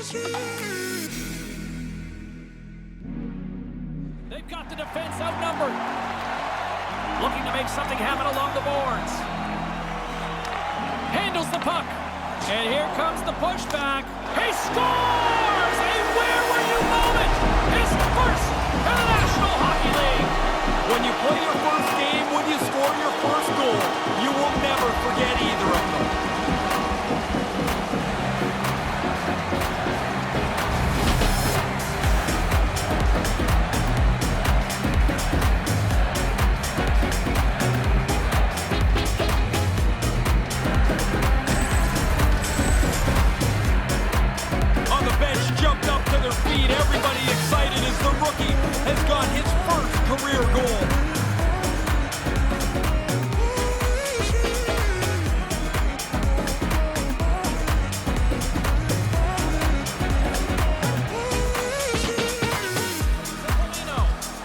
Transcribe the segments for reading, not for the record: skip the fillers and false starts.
They've got the defense outnumbered. Looking to make something happen along the boards. Handles the puck. And here comes the pushback. He scores! A where were you moment! His first in the National Hockey League. When you play your first game, when you score your first goal, you will never forget either of them. Everybody excited as the rookie has got his first career goal.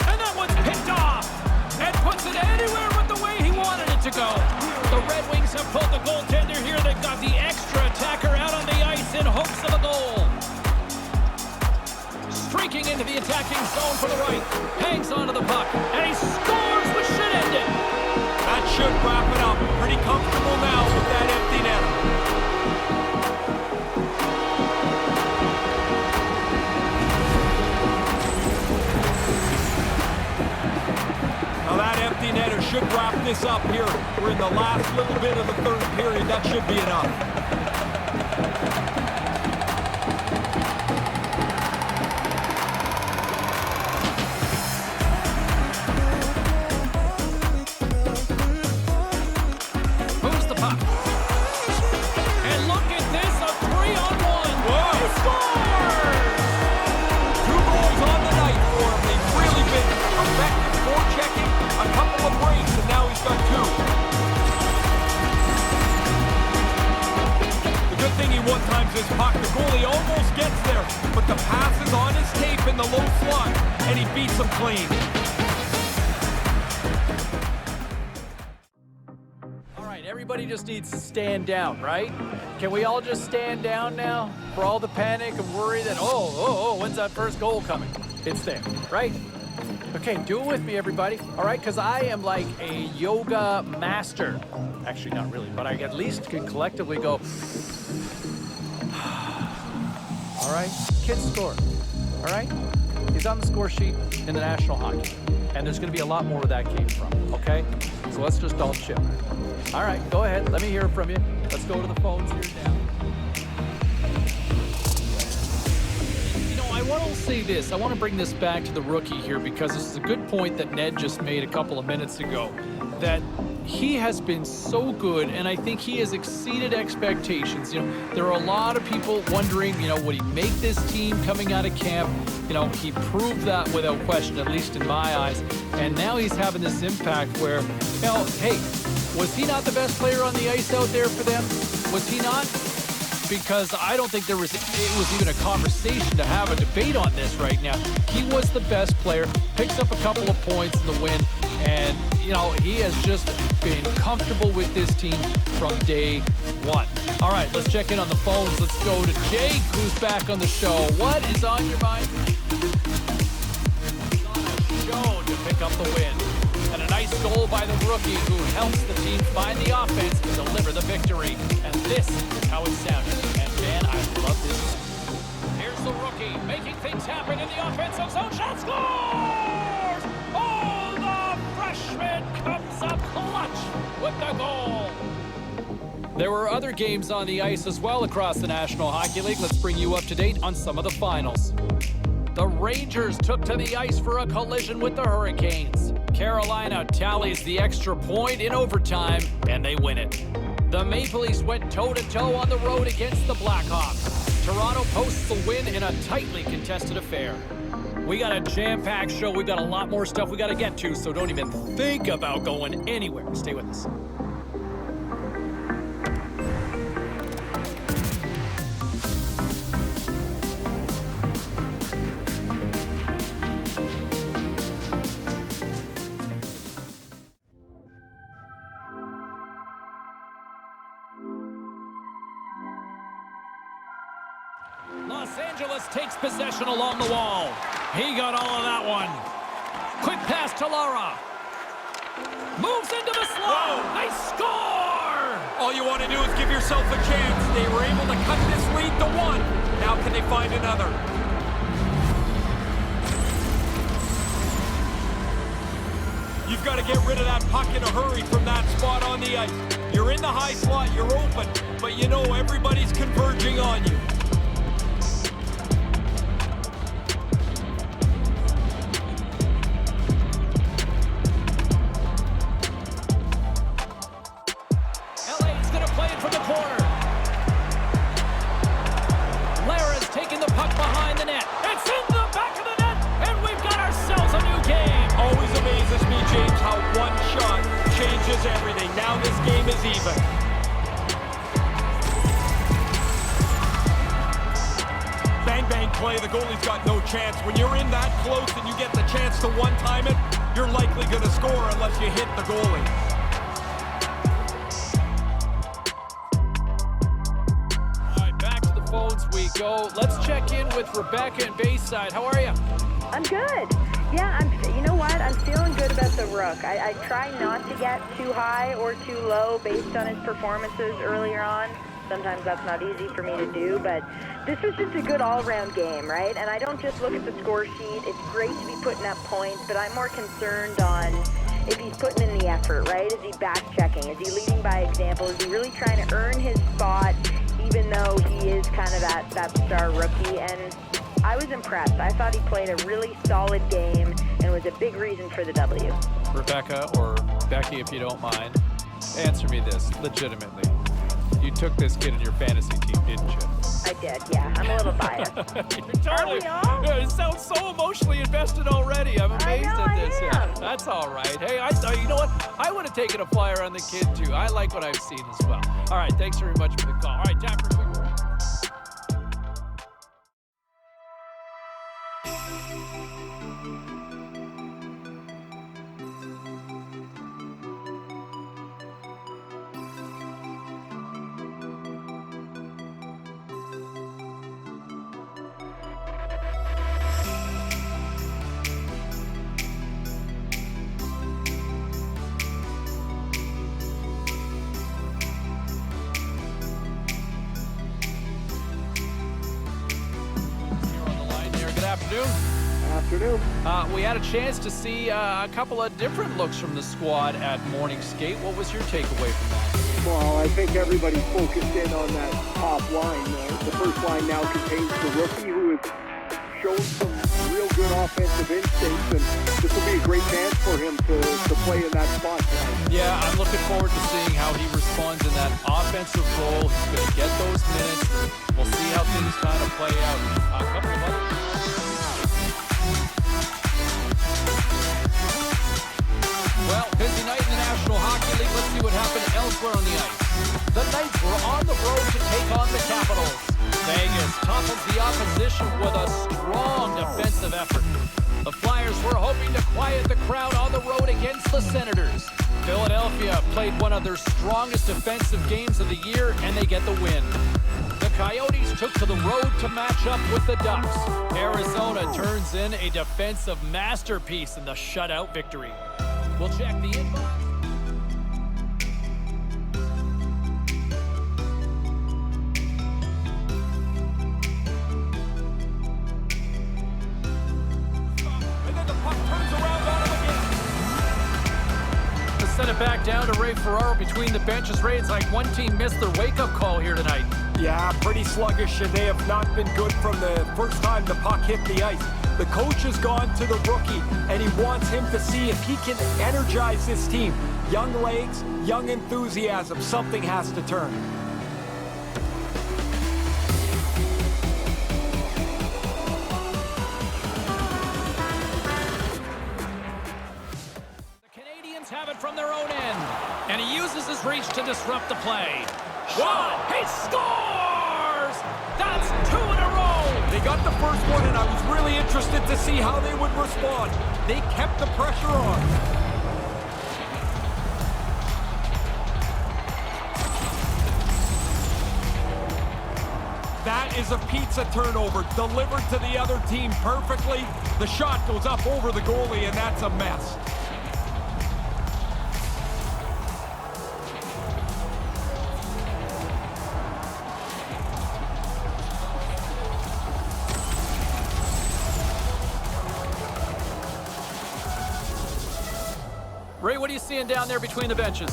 And that one's picked off and puts it anywhere but the way he wanted it to go. The Red Wings have pulled the goaltender here. They've got the extra attacker out on the ice in hopes of a goal. Streaking into the attacking zone for the right. Hangs onto the puck. And he scores, which should end it. That should wrap it up. Pretty comfortable now with that empty net. Now that empty netter should wrap this up here. We're in the last little bit of the third period. That should be enough. One times his puck, the goalie almost gets there, but the pass is on his tape in the low slot, and he beats him clean. All right, everybody just needs to stand down, right? Can we all just stand down now for all the panic and worry that, when's that first goal coming? It's there, right? Okay, do it with me, everybody. All right, because I am like a yoga master. Actually, not really, but I at least can collectively go... All right, kid's score. All right, he's on the score sheet in the National Hockey, and there's going to be a lot more where that came from. Okay, so let's just all chill. All right, go ahead. Let me hear it from you. Let's go to the phones here now. You know, I want to say this. I want to bring this back to the rookie here because this is a good point that Ned just made a couple of minutes ago. That he has been so good, and I think he has exceeded expectations. You know, there are a lot of people wondering, you know, would he make this team coming out of camp? You know, he proved that without question, at least in my eyes. And now he's having this impact where, you know, hey, was he not the best player on the ice out there for them? Was he not? Because I don't think it was even a conversation to have a debate on this right now. He was the best player, picks up a couple of points in the win, and, you know, he has just been comfortable with this team from day one. All right, let's check in on the phones. Let's go to Jake, who's back on the show. What is on your mind? He's on a show to pick up the win. And a nice goal by the rookie who helps the team find the offense to deliver the victory. And this is how it sounded. And man, I love this. Here's the rookie making things happen in the offensive zone. Shot scores! Oh, the freshman comes up clutch with the goal. There were other games on the ice as well across the National Hockey League. Let's bring you up to date on some of the finals. The Rangers took to the ice for a collision with the Hurricanes. Carolina tallies the extra point in overtime, and they win it. The Maple Leafs went toe-to-toe on the road against the Blackhawks. Toronto posts the win in a tightly contested affair. We got a jam-packed show. We've got a lot more stuff we got to get to, so don't even think about going anywhere. Stay with us. Los Angeles takes possession along the wall. He got all of that one. Quick pass to Lara. Moves into the slot. They score! All you want to do is give yourself a chance. They were able to cut this lead to 1. Now can they find another? You've got to get rid of that puck in a hurry from that spot on the ice. You're in the high slot, you're open, but you know everybody's converging on you. LA's going to play it from the corner. Lara's taking the puck behind the net. It's in the back of the net, and we've got ourselves a new game. Always amazes me, James, how one shot changes everything. Now this game is even. Bang, bang play. The goalie's got no chance. When you're in that close and you get the chance to one-time it, you're likely going to score unless you hit the goalie. All right, back to the phones we go. Let's check in with Rebecca in Bayside. How are you? I'm good. Yeah, you know what? I'm feeling good about the Rook. I try not to get too high or too low based on his performances earlier on. Sometimes that's not easy for me to do, but this was just a good all-around game, right? And I don't just look at the score sheet. It's great to be putting up points, but I'm more concerned on if he's putting in the effort, right? Is he back-checking? Is he leading by example? Is he really trying to earn his spot, even though he is kind of that star rookie? And I was impressed. I thought he played a really solid game and was a big reason for the W. Rebecca, or Becky, if you don't mind, answer me this legitimately. You took this kid in your fantasy team, didn't you? I did, yeah. I'm a little biased. You're totally. Are we all? Yeah, it sounds so emotionally invested already. I'm amazed at this. I Yeah, am. that's all right. Hey, you know what? I would have taken a flyer on the kid too. I like what I've seen as well. All right, thanks very much for the call. All right, time for a quick break. Afternoon. We had a chance to see a couple of different looks from the squad at morning skate. What was your takeaway from that? Well, I think everybody's focused in on that top line. The first line now contains the rookie who has shown some real good offensive instincts, and this will be a great chance for him to play in that spot tonight. Yeah, I'm looking forward to seeing how he responds in that offensive role. He's going to get those minutes. We'll see how things kind of play out. A couple of other... Well, busy night in the National Hockey League. Let's see what happened elsewhere on the ice. The Knights were on the road to take on the Capitals. Vegas topples the opposition with a strong defensive effort. The Flyers were hoping to quiet the crowd on the road against the Senators. Philadelphia played one of their strongest defensive games of the year, and they get the win. The Coyotes took to the road to match up with the Ducks. Arizona turns in a defensive masterpiece in the shutout victory. We'll check the inbox. And then the puck turns around on him again. To send it back down to Ray Ferraro between the benches. Ray, it's like one team missed their wake-up call here tonight. Yeah, pretty sluggish, and they have not been good from the first time the puck hit the ice. The coach has gone to the rookie, and he wants him to see if he can energize this team. Young legs, young enthusiasm. Something has to turn. The Canadians have it from their own end, and he uses his reach to disrupt the play. Shot! He scores! That's 2 in a row! They got the first one, and I was really interested to see how they would respond. They kept the pressure on. That is a pizza turnover delivered to the other team perfectly. The shot goes up over the goalie, and that's a mess. Ray, what are you seeing down there between the benches?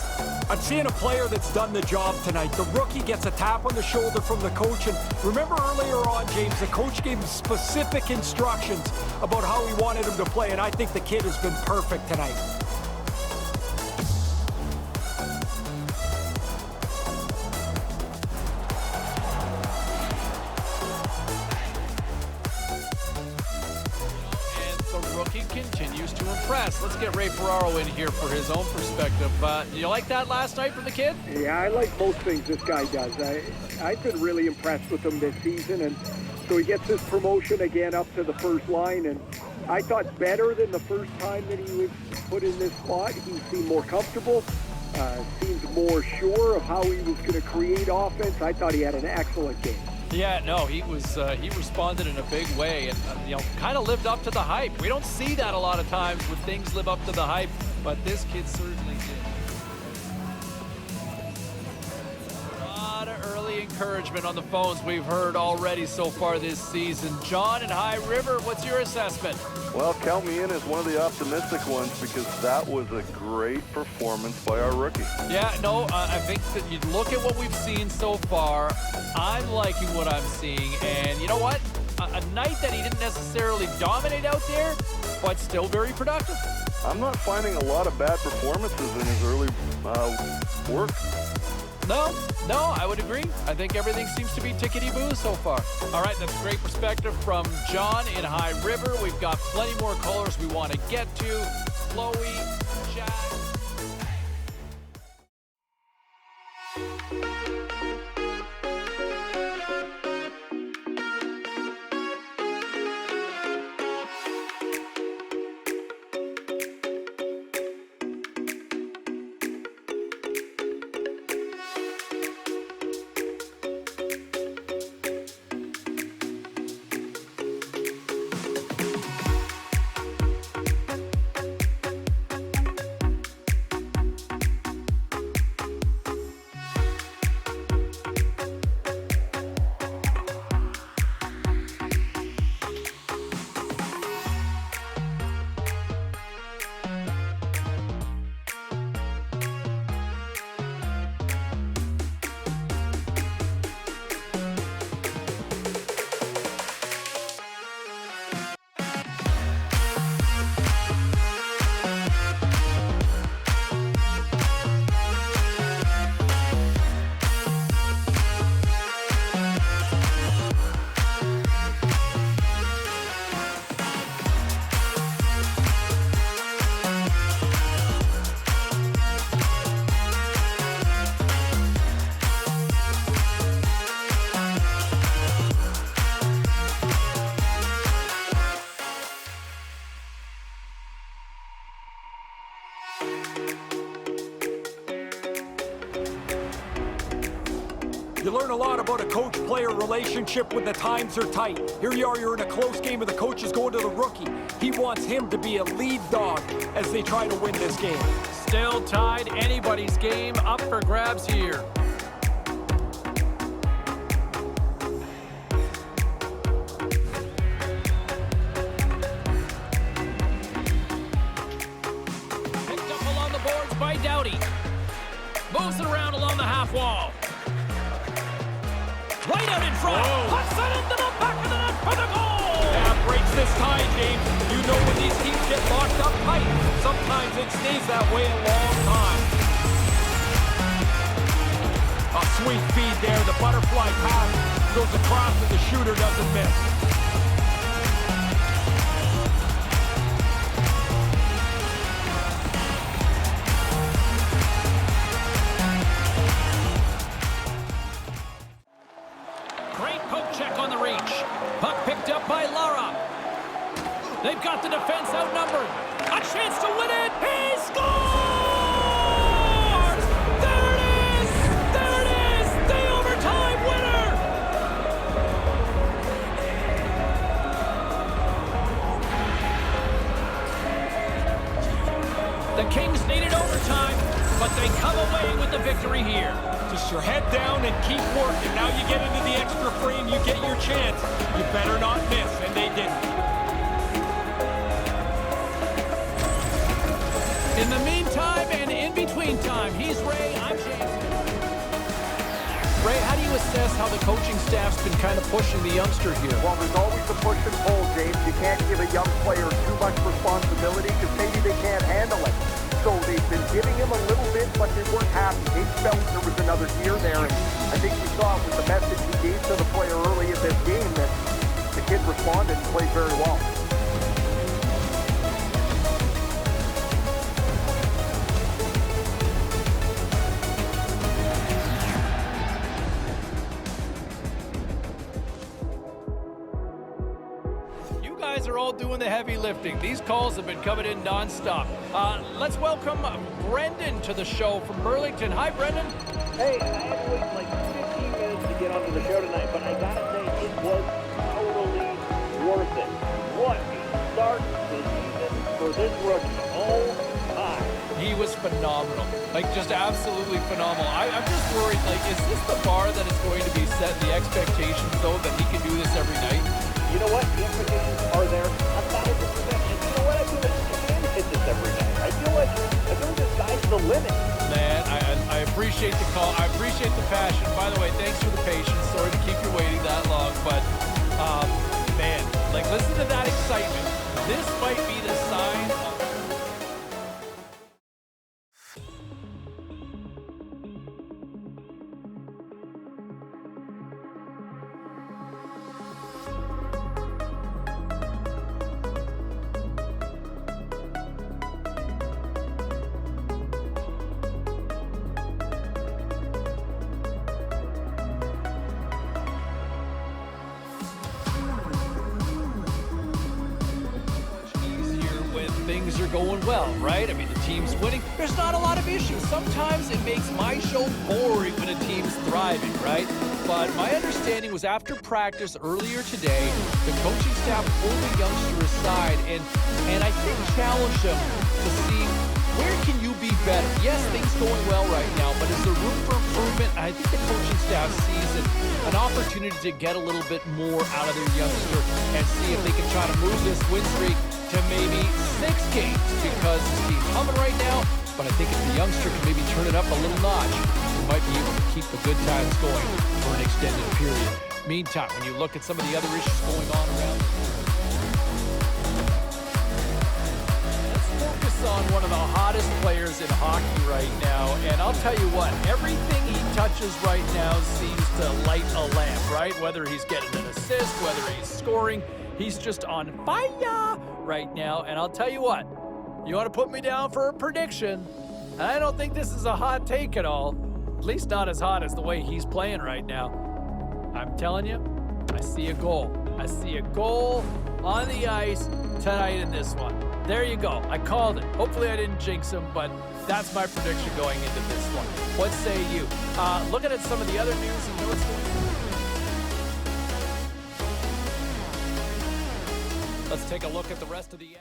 I'm seeing a player that's done the job tonight. The rookie gets a tap on the shoulder from the coach, and remember earlier on, James, the coach gave him specific instructions about how he wanted him to play, and I think the kid has been perfect tonight. Continues to impress. Let's get Ray Ferraro in here for his own perspective. You like that last night from the kid? Yeah, I like most things this guy does. I've been really impressed with him this season, and so he gets his promotion again up to the first line, and I thought better than the first time that he was put in this spot. He seemed more comfortable, seemed more sure of how he was going to create offense. I thought he had an excellent game. Yeah, no, he responded in a big way and, kind of lived up to the hype. We don't see that a lot of times when things live up to the hype, but this kid certainly did. A lot of early encouragement on the phones we've heard already so far this season. John in High River, what's your assessment? Well, count me in as one of the optimistic ones because that was a great performance by our rookie. Yeah, no, I think that you look at what we've seen so far. I'm liking what I'm seeing, and you know what? A night that he didn't necessarily dominate out there, but still very productive. I'm not finding a lot of bad performances in his early work. No, I would agree. I think everything seems to be tickety-boo so far. All right, that's great perspective from John in High River. We've got plenty more callers we want to get to. Chloe, Chad. You learn a lot about a coach-player relationship when the times are tight. Here you are, you're in a close game and the coach is going to the rookie. He wants him to be a lead dog as they try to win this game. Still tied, anybody's game up for grabs here. Picked up along the boards by Doughty. Moves it around along the half wall. Right out in front. Puts it into the back of the net for the goal. Yeah, breaks this tie, James. You know when these teams get locked up tight, sometimes it stays that way a long time. A sweet feed there. The butterfly pass goes across and the shooter doesn't miss. They've got the defense outnumbered. A chance to win it. He scores! There it is! There it is! The overtime winner! Kings needed overtime, but they come away with the victory here. Just your head down and keep working. Now you get into the extra frame, you get your chance. You better not miss, and they didn't. In the meantime and in between time, he's Ray, I'm James. Ray, how do you assess how the coaching staff's been kind of pushing the youngster here? Well, there's always the push and pull, James. You can't give a young player too much responsibility because maybe they can't handle it. So they've been giving him a little bit, but they weren't happy. They felt there was another gear there, and I think we saw it with the message he gave to the player early in this game that the kid responded and played very well. Are all doing the heavy lifting. These calls have been coming in non-stop. Let's welcome Brendan to the show from Burlington. Hi, Brendan. Hey, I had to wait like 15 minutes to get onto the show tonight, but I gotta say it was totally worth it. What a start to the season for this rookie. Oh my. He was phenomenal. Like, just absolutely phenomenal. I'm just worried, like, is this the bar that is going to be set, the expectations, though, that he can do this every night? You know what? The expectations are there 1,000%. And you know what? I feel like you can hit this every night. I feel like the sky's the limit. Man, I appreciate the call. I appreciate the passion. By the way, thanks for the patience. Sorry to keep you waiting that long, but man, like, listen to that excitement. This might be the sign of... Things are going well, right? I mean, the team's winning. There's not a lot of issues. Sometimes it makes my show boring when a team's thriving, right? But my understanding was after practice earlier today, the coaching staff pulled the youngster aside and I think challenged him to see, where can you be better? Yes, things going well right now, but is there room for improvement? I think the coaching staff sees an opportunity to get a little bit more out of their youngster and see if they can try to move this win streak to maybe 6 games, because this team's humming right now, but I think if the youngster can maybe turn it up a little notch, we might be able to keep the good times going for an extended period. Meantime, when you look at some of the other issues going on around, let's focus on one of the hottest players in hockey right now, and I'll tell you what, everything he touches right now seems to light a lamp, right? Whether he's getting an assist, whether he's scoring, he's just on fire right now. And I'll tell you what, you want to put me down for a prediction? I don't think this is a hot take at all. At least not as hot as the way he's playing right now. I'm telling you, I see a goal. I see a goal on the ice tonight in this one. There you go. I called it. Hopefully I didn't jinx him, but that's my prediction going into this one. What say you? Looking at some of the other news and notes going on. Let's take a look at the rest of the...